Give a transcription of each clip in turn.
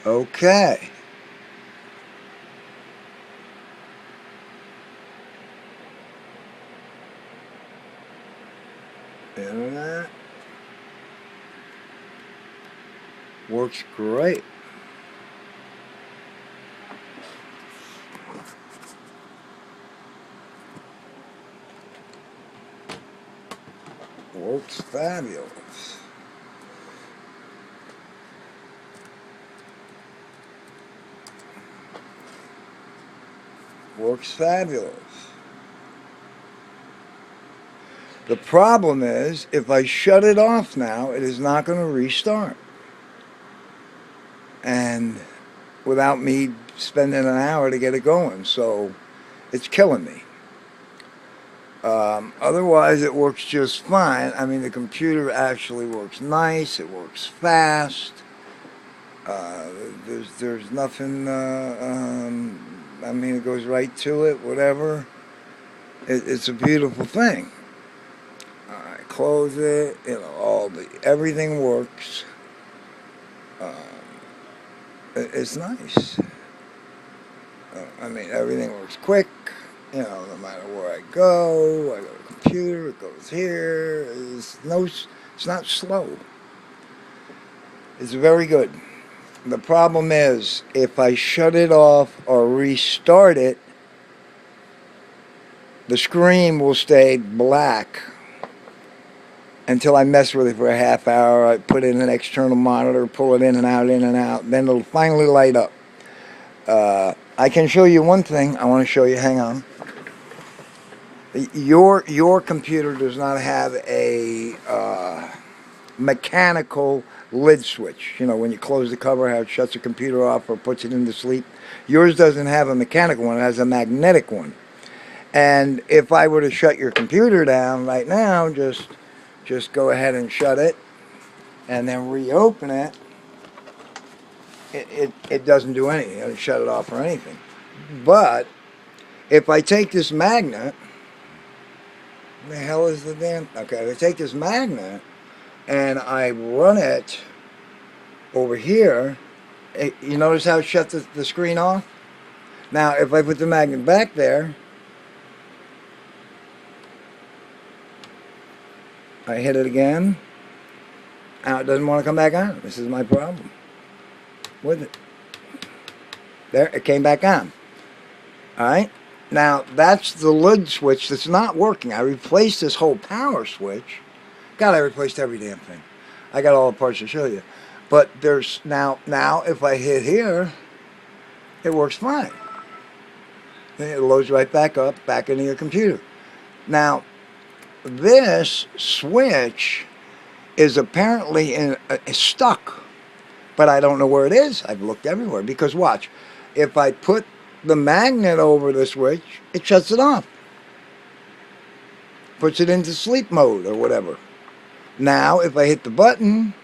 Okay. Internet works great. Works fabulous. Works fabulous. The problem is, if I shut it off now, it is not going to restart. And without me spending an hour to get it going, so it's killing me. Otherwise, it works just fine. I mean, the computer actually works nice. It works fast. Uh, there's nothing. I mean, it goes right to it. Whatever. It's a beautiful thing. I close it. You know, everything works. Um, it's nice. I mean, everything works quick. You know, no matter where I go to the computer. It goes here. It's not slow. It's very good. The problem is, if I shut it off or restart it, the screen will stay black until I mess with it for a half hour. I put in an external monitor, pull it in and out, then it'll finally light up. I can show you one thing. I want to show you. Hang on. Your computer does not have a mechanical lid switch. You know, when you close the cover, how it shuts the computer off or puts it into sleep. Yours doesn't have a mechanical one. It has a magnetic one. And if I were to shut your computer down right now, just go ahead and shut it and then reopen it, it doesn't do anything. It doesn't shut it off or anything. But if I take this magnet, the hell is the damn... Okay, if I take this magnet and I run it over here, you notice how it shut the screen off? Now, if I put the magnet back there, I hit it again. Now it doesn't want to come back on. This is my problem with it. There, it came back on. Alright? Now, that's the lid switch that's not working. I replaced this whole power switch. God, I replaced every damn thing. I got all the parts to show you. But there's now if I hit here, it works fine. It loads right back up, back into your computer. Now, this switch is apparently stuck, but I don't know where it is. I've looked everywhere because watch, if I put the magnet over the switch, it shuts it off, puts it into sleep mode or whatever. Now, if I hit the button,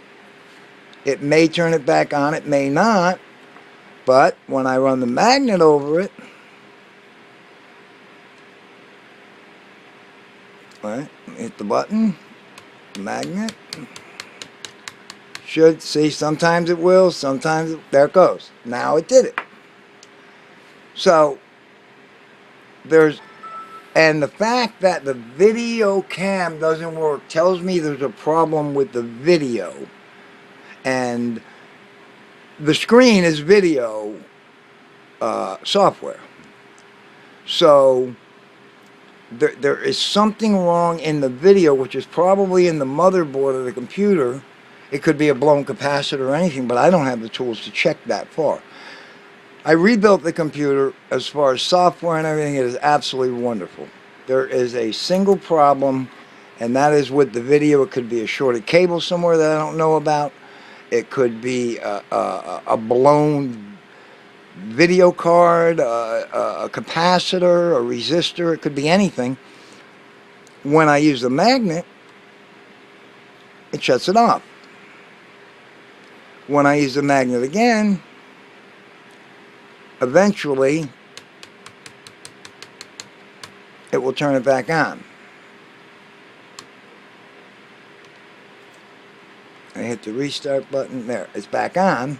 it may turn it back on, it may not, but when I run the magnet over it, right, hit the button, magnet, should see, sometimes it will, sometimes there it goes. Now it did it. So and the fact that the video cam doesn't work tells me there's a problem with the video. And the screen is video software. So there is something wrong in the video, which is probably in the motherboard of the computer. It could be a blown capacitor or anything, but I don't have the tools to check that far. I rebuilt the computer. As far as software and everything, it is absolutely wonderful. There is a single problem, and that is with the video. It could be a shorted cable somewhere that I don't know about. It could be a blown video card, a capacitor, a resistor. It could be anything. When I use the magnet, it shuts it off. When I use the magnet again, eventually it will turn it back on. I hit the restart button. There, it's back on.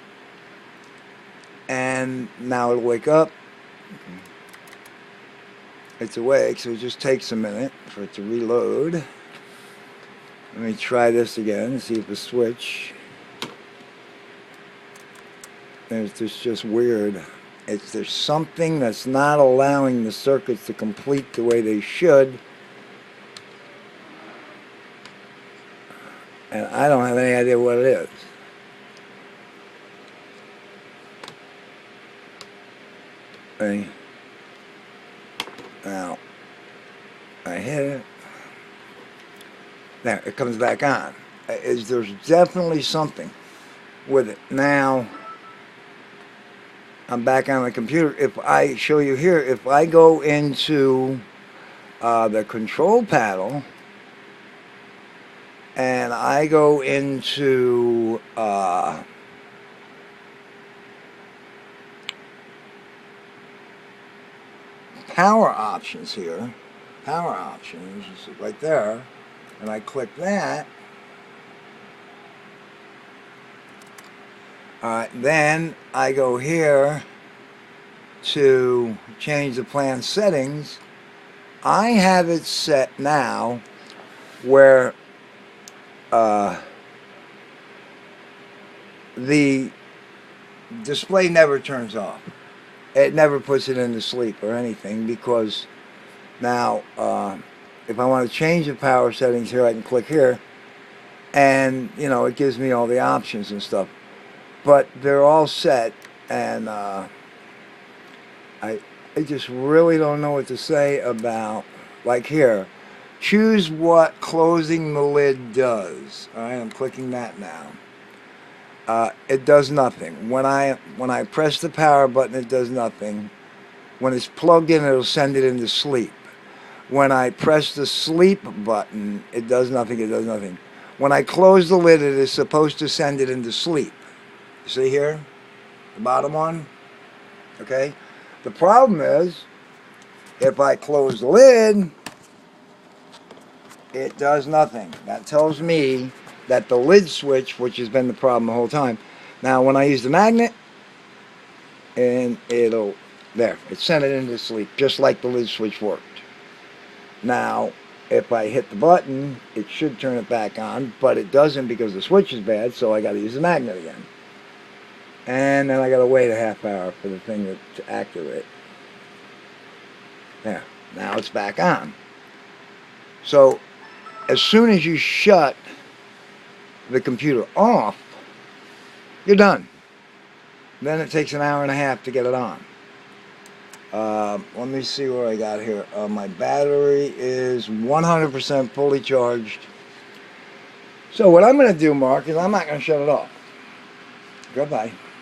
and now it'll wake up. It's awake, so it just takes a minute for it to reload. Let me try this again and see if the switch. It's just weird. There's something that's not allowing the circuits to complete the way they should. And I don't have any idea what it is. Okay. Now, I hit it. There, it comes back on. There's definitely something with it. Now, I'm back on the computer. If I show you here, if I go into the control panel, and I go into power options here, power options, is right there, and I click that. Alright, then I go here to change the plan settings. I have it set now where the display never turns off. It never puts it into sleep or anything, because now if I want to change the power settings here, I can click here, and it gives me all the options and stuff, but they're all set, and I just really don't know what to say about, like here, choose what closing the lid does. Alright, I'm clicking that now. It does nothing. When I press the power button, it does nothing. When it's plugged in, it'll send it into sleep. When I press the sleep button, it does nothing, it does nothing. When I close the lid, it is supposed to send it into sleep. See here? The bottom one? Okay? The problem is, if I close the lid, it does nothing. That tells me that the lid switch, which has been the problem the whole time. Now, when I use the magnet, and it sent it into sleep, just like the lid switch worked. Now, if I hit the button, it should turn it back on, but it doesn't because the switch is bad, so I got to use the magnet again. And then I got to wait a half hour for the thing to activate. There, now it's back on. So, as soon as you shut the computer off, you're done. Then it takes an hour and a half to get it on. Let me see what I got here. My battery is 100% fully charged. So what I'm going to do, Mark, is I'm not going to shut it off. Goodbye.